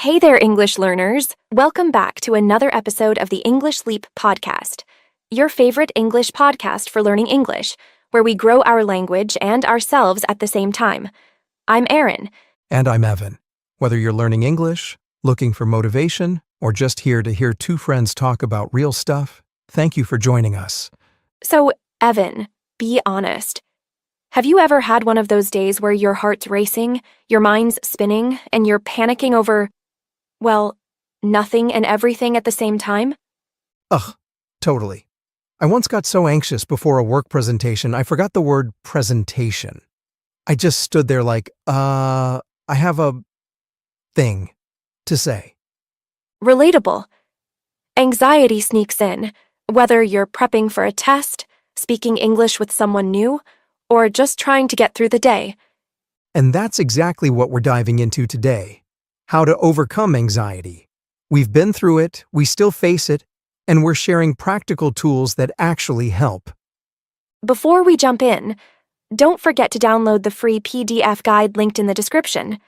Hey there, English learners! Welcome back to another episode of the English Leap podcast, your favorite English podcast for learning English, where we grow our language and ourselves at the same time. I'm Erin. And I'm Evan. Whether you're learning English, looking for motivation, or just here to hear two friends talk about real stuff, thank you for joining us. So, Evan, be honest. Have you ever had one of those days where your heart's racing, your mind's spinning, and you're panicking over, well, nothing and everything at the same time? Ugh, totally. I once got so anxious before a work presentation, I forgot the word presentation. I just stood there like, I have a thing to say. Relatable. Anxiety sneaks in, whether you're prepping for a test, speaking English with someone new, or just trying to get through the day. And that's exactly what we're diving into today. How to overcome anxiety. We've been through it, we still face it, and we're sharing practical tools that actually help. Before we jump in, don't forget to download the free PDF guide linked in the description.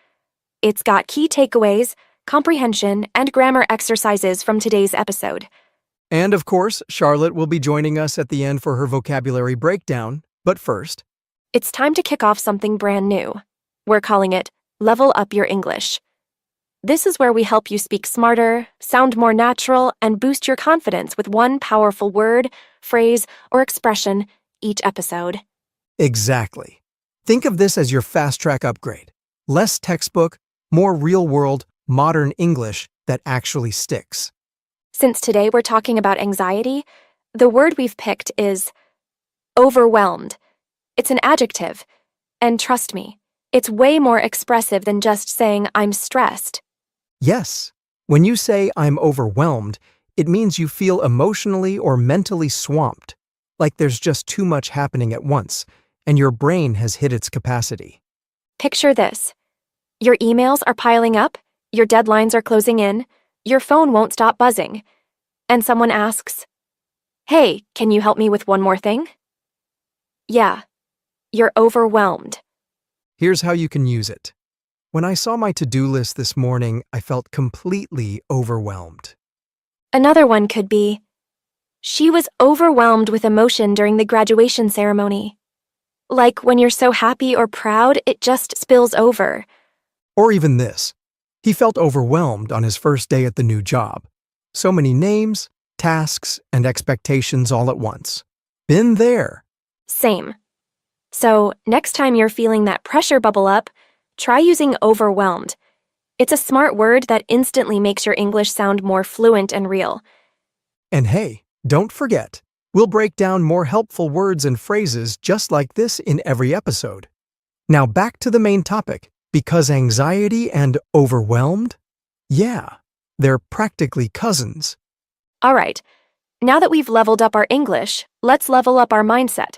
It's got key takeaways, comprehension, and grammar exercises from today's episode. And of course, Charlotte will be joining us at the end for her vocabulary breakdown, but first, It's time to kick off something brand new. We're calling it Level Up Your English. This is where we help you speak smarter, sound more natural, and boost your confidence with one powerful word, phrase, or expression each episode. exactly. Think of this as your fast-track upgrade. Less textbook, more real-world, modern English that actually sticks. Since today we're talking about anxiety, the word we've picked is overwhelmed. It's an adjective, and trust me, it's way more expressive than just saying I'm stressed. Yes, when you say I'm overwhelmed, it means you feel emotionally or mentally swamped, like there's just too much happening at once, and your brain has hit its capacity. Picture this. Your emails are piling up, your deadlines are closing in, your phone won't stop buzzing, and someone asks, "Hey, can you help me with one more thing?" Yeah, you're overwhelmed. Here's how you can use it. When I saw my to-do list this morning, I felt completely overwhelmed. Another one could be, she was overwhelmed with emotion during the graduation ceremony. Like when you're so happy or proud, it just spills over. Or even this. He felt overwhelmed on his first day at the new job. So many names, tasks, and expectations all at once. Been there. Same. So, next time you're feeling that pressure bubble up, try using overwhelmed. It's a smart word that instantly makes your English sound more fluent and real. And hey, don't forget, we'll break down more helpful words and phrases just like this in every episode. Now back to the main topic, because anxiety and overwhelmed? Yeah, they're practically cousins. All right, now that we've leveled up our English, let's level up our mindset.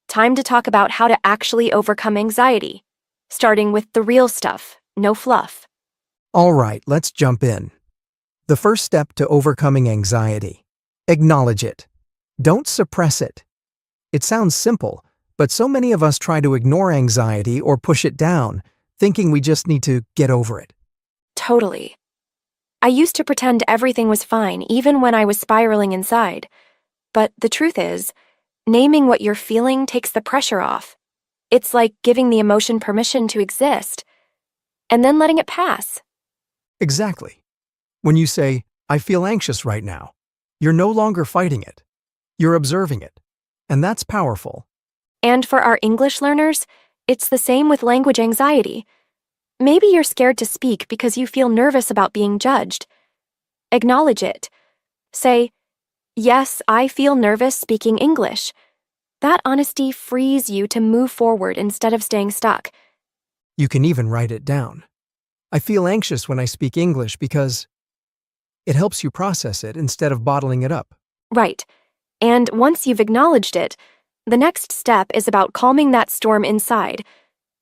Time to talk about how to actually overcome anxiety, starting with the real stuff, no fluff. All right, let's jump in. The first step to overcoming anxiety. Acknowledge it. Don't suppress it. It sounds simple, but so many of us try to ignore anxiety or push it down, thinking we just need to get over it. Totally. I used to pretend everything was fine even when I was spiraling inside. But the truth is, naming what you're feeling takes the pressure off. It's like giving the emotion permission to exist, and then letting it pass. Exactly. When you say, I feel anxious right now, you're no longer fighting it. You're observing it. And that's powerful. And for our English learners, it's the same with language anxiety. Maybe you're scared to speak because you feel nervous about being judged. Acknowledge it. Say, "Yes, I feel nervous speaking English." That honesty frees you to move forward instead of staying stuck. You can even write it down. I feel anxious when I speak English because it helps you process it instead of bottling it up. Right. And once you've acknowledged it, the next step is about calming that storm inside.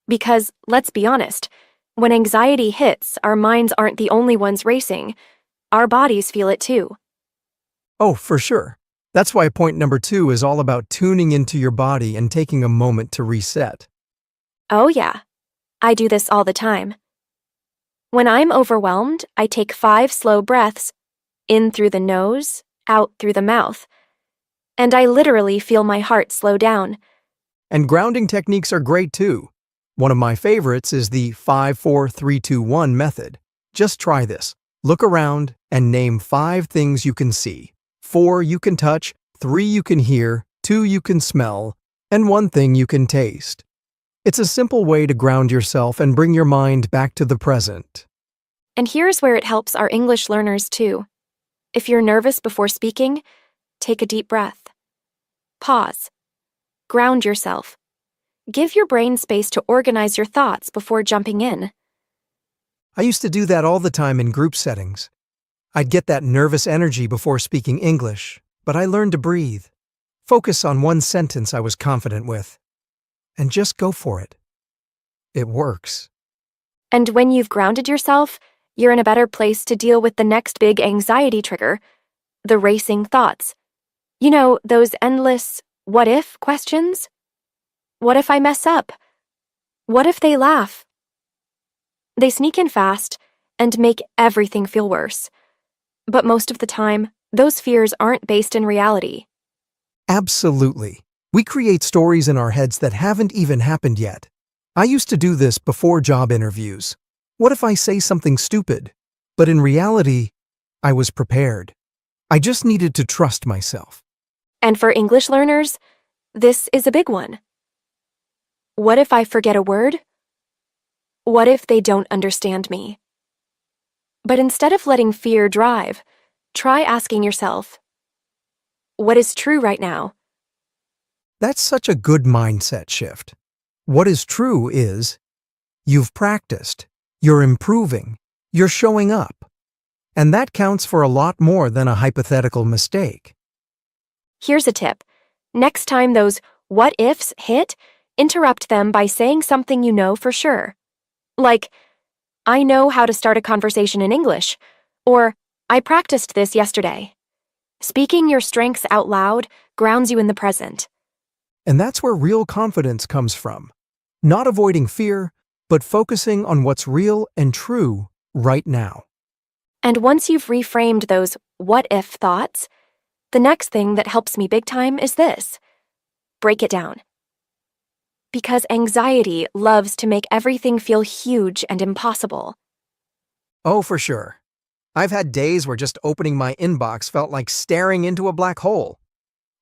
Because, let's be honest, when anxiety hits, our minds aren't the only ones racing. Our bodies feel it too. Oh, for sure. That's why point number 2 is all about tuning into your body and taking a moment to reset. Oh yeah, I do this all the time. When I'm overwhelmed, I take 5 slow breaths, in through the nose, out through the mouth, and I literally feel my heart slow down. And grounding techniques are great too. One of my favorites is the 5-4-3-2-1 method. Just try this. Look around and name 5 things you can see. 4 you can touch, 3 you can hear, 2 you can smell, and 1 thing you can taste. It's a simple way to ground yourself and bring your mind back to the present. And here's where it helps our English learners too. If you're nervous before speaking, take a deep breath. Pause. Ground yourself. Give your brain space to organize your thoughts before jumping in. I used to do that all the time in group settings. I'd get that nervous energy before speaking English, but I learned to breathe. Focus on one sentence I was confident with, and just go for it. It works. And when you've grounded yourself, you're in a better place to deal with the next big anxiety trigger, the racing thoughts. You know, those endless what if questions? What if I mess up? What if they laugh? They sneak in fast and make everything feel worse. But most of the time, those fears aren't based in reality. Absolutely. We create stories in our heads that haven't even happened yet. I used to do this before job interviews. What if I say something stupid? But in reality, I was prepared. I just needed to trust myself. And for English learners, this is a big one. What if I forget a word? What if they don't understand me? But instead of letting fear drive, try asking yourself, what is true right now? That's such a good mindset shift. What is true is, you've practiced, you're improving, you're showing up. And that counts for a lot more than a hypothetical mistake. Here's a tip. Next time those what ifs hit, interrupt them by saying something you know for sure. Like, I know how to start a conversation in English, or I practiced this yesterday. Speaking your strengths out loud grounds you in the present. And that's where real confidence comes from. Not avoiding fear, but focusing on what's real and true right now. And once you've reframed those what if thoughts, the next thing that helps me big time is this. Break it down. Because anxiety loves to make everything feel huge and impossible. Oh, for sure. I've had days where just opening my inbox felt like staring into a black hole.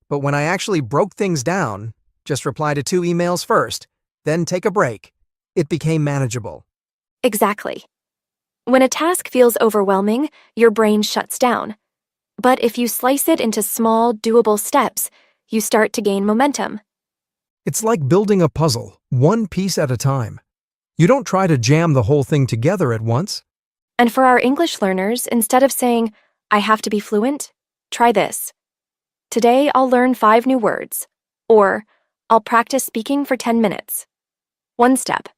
But when I actually broke things down, just reply to 2 emails first, then take a break, it became manageable. Exactly. When a task feels overwhelming, your brain shuts down. But if you slice it into small, doable steps, you start to gain momentum. It's like building a puzzle, one piece at a time. You don't try to jam the whole thing together at once. And for our English learners, instead of saying, I have to be fluent, try this. Today, I'll learn 5 new words. Or, I'll practice speaking for 10 minutes. One step.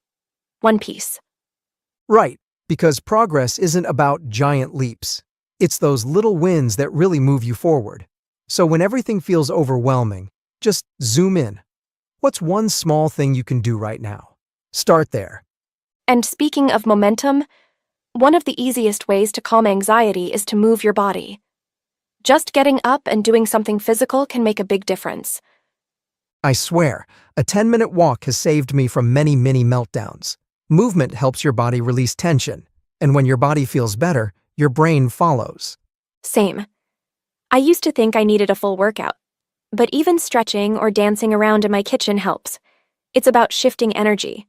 One piece. Right, because progress isn't about giant leaps. It's those little wins that really move you forward. So when everything feels overwhelming, just zoom in. What's one small thing you can do right now? Start there. And speaking of momentum, one of the easiest ways to calm anxiety is to move your body. Just getting up and doing something physical can make a big difference. I swear, a 10-minute walk has saved me from many mini meltdowns. Movement helps your body release tension, and when your body feels better, your brain follows. Same. I used to think I needed a full workout, but even stretching or dancing around in my kitchen helps. It's about shifting energy.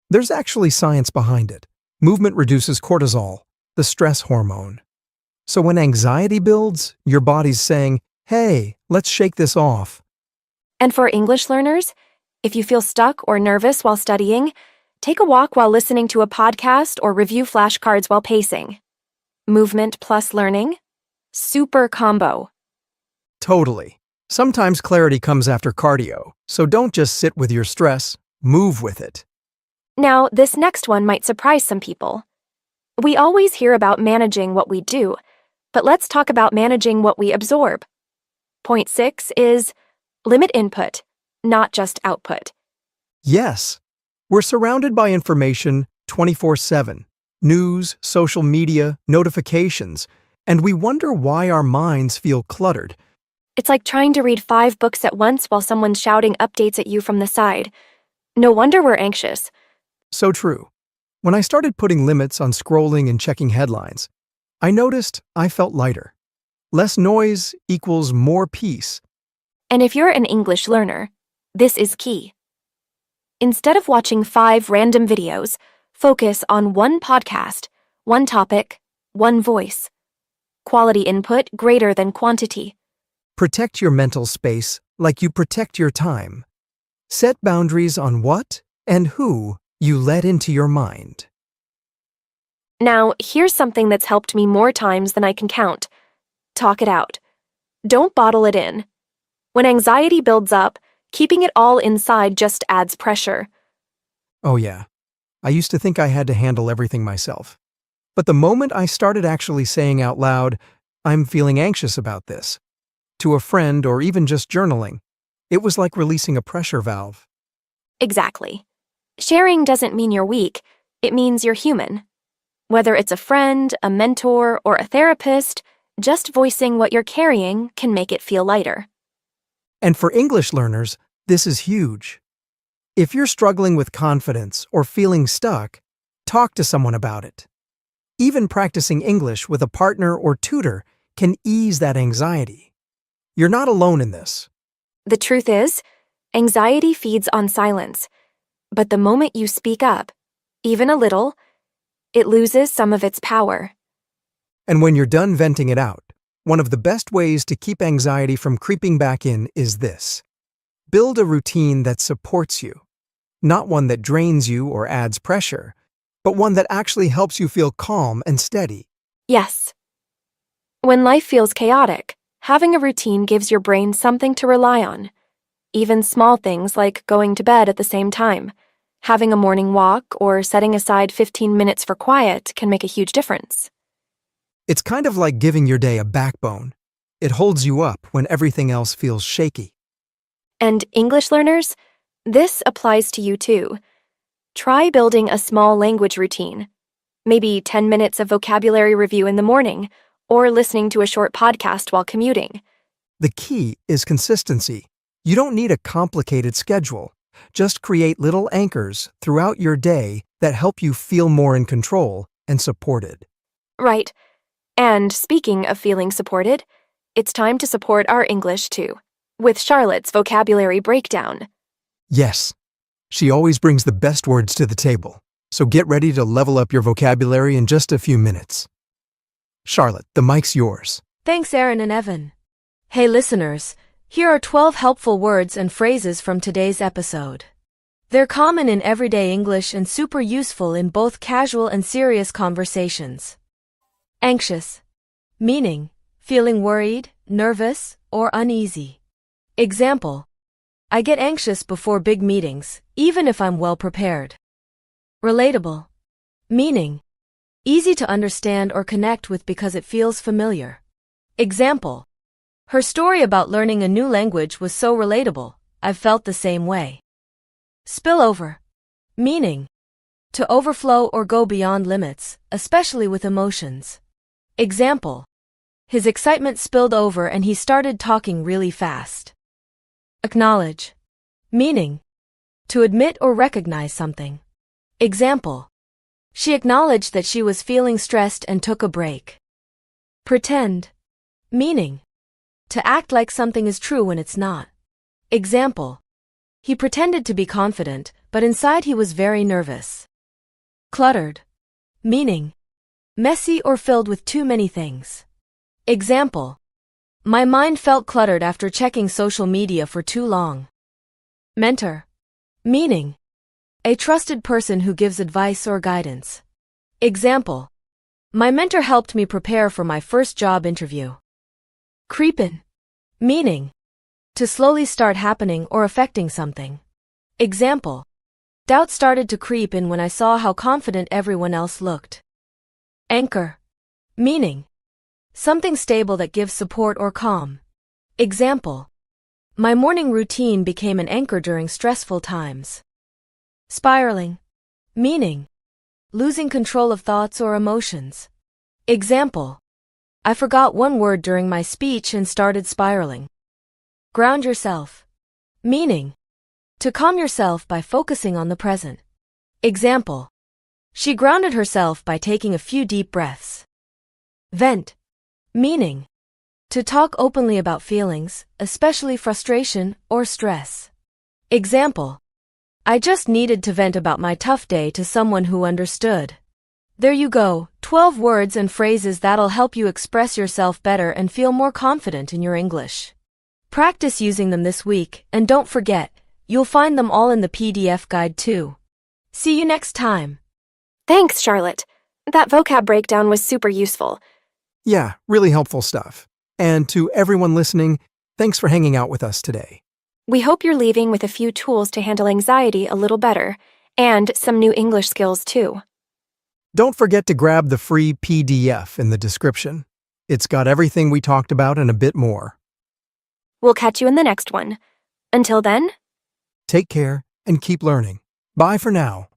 There's actually science behind it. Movement reduces cortisol, the stress hormone. So when anxiety builds, your body's saying, hey, let's shake this off. And for English learners, if you feel stuck or nervous while studying, take a walk while listening to a podcast or review flashcards while pacing. Movement plus learning? Super combo. Totally. Sometimes clarity comes after cardio, so don't just sit with your stress, move with it. Now, this next one might surprise some people. We always hear about managing what we do, but let's talk about managing what we absorb. Point 6 is limit input, not just output. Yes, we're surrounded by information 24/7. News, social media, notifications, and we wonder why our minds feel cluttered. It's like trying to read 5 books at once while someone's shouting updates at you from the side. No wonder we're anxious. So true. When I started putting limits on scrolling and checking headlines, I noticed I felt lighter. Less noise equals more peace. And if you're an English learner, this is key. Instead of watching 5 random videos, focus on one podcast, one topic, one voice. Quality input greater than quantity. Protect your mental space like you protect your time. Set boundaries on what and who you let into your mind. Now, here's something that's helped me more times than I can count. Talk it out. Don't bottle it in. When anxiety builds up, keeping it all inside just adds pressure. Oh yeah, I used to think I had to handle everything myself. But the moment I started actually saying out loud, "I'm feeling anxious about this," to a friend or even just journaling, it was like releasing a pressure valve. Exactly. Sharing doesn't mean you're weak, it means you're human. Whether it's a friend, a mentor, or a therapist, just voicing what you're carrying can make it feel lighter. And for English learners, this is huge. If you're struggling with confidence or feeling stuck, talk to someone about it. Even practicing English with a partner or tutor can ease that anxiety. You're not alone in this. The truth is, anxiety feeds on silence. But the moment you speak up, even a little, it loses some of its power. And when you're done venting it out, one of the best ways to keep anxiety from creeping back in is this. Build a routine that supports you. Not one that drains you or adds pressure, but one that actually helps you feel calm and steady. Yes. When life feels chaotic, having a routine gives your brain something to rely on. Even small things like going to bed at the same time, having a morning walk, or setting aside 15 minutes for quiet can make a huge difference. It's kind of like giving your day a backbone. It holds you up when everything else feels shaky. And English learners, this applies to you too. Try building a small language routine. Maybe 10 minutes of vocabulary review in the morning, or listening to a short podcast while commuting. The key is consistency. You don't need a complicated schedule. Just create little anchors throughout your day that help you feel more in control and supported. Right. And speaking of feeling supported, it's time to support our English too, with Charlotte's vocabulary breakdown. Yes, she always brings the best words to the table, so get ready to level up your vocabulary in just a few minutes. Charlotte, the mic's yours. Thanks, Aaron and Evan. Hey listeners, here are 12 helpful words and phrases from today's episode. They're common in everyday English and super useful in both casual and serious conversations. Anxious. Meaning, feeling worried, nervous, or uneasy. Example, I get anxious before big meetings, even if I'm well prepared. Relatable. Meaning, easy to understand or connect with because it feels familiar. Example, her story about learning a new language was so relatable, I've felt the same way. Spillover. Meaning, to overflow or go beyond limits, especially with emotions. Example, his excitement spilled over and he started talking really fast. Acknowledge. Meaning, to admit or recognize something. Example, she acknowledged that she was feeling stressed and took a break. Pretend. Meaning, to act like something is true when it's not. Example, he pretended to be confident, but inside he was very nervous. Cluttered. Meaning, messy or filled with too many things. Example, my mind felt cluttered after checking social media for too long. Mentor. Meaning, a trusted person who gives advice or guidance. Example, my mentor helped me prepare for my first job interview. Creepin'. Meaning, to slowly start happening or affecting something. Example, doubt started to creep in when I saw how confident everyone else looked. Anchor. Meaning, something stable that gives support or calm. Example, my morning routine became an anchor during stressful times. Spiraling. Meaning, losing control of thoughts or emotions. Example: I forgot one word during my speech and started spiraling. Ground yourself. Meaning: to calm yourself by focusing on the present. Example: she grounded herself by taking a few deep breaths. Vent. Meaning: to talk openly about feelings, especially frustration or stress. Example: I just needed to vent about my tough day to someone who understood. There you go, 12 words and phrases that'll help you express yourself better and feel more confident in your English. Practice using them this week, and don't forget, you'll find them all in the PDF guide too. See you next time. Thanks, Charlotte. That vocab breakdown was super useful. Yeah, really helpful stuff. And to everyone listening, thanks for hanging out with us today. We hope you're leaving with a few tools to handle anxiety a little better, and some new English skills too. Don't forget to grab the free PDF in the description. It's got everything we talked about and a bit more. We'll catch you in the next one. Until then, Take care and keep learning. Bye for now.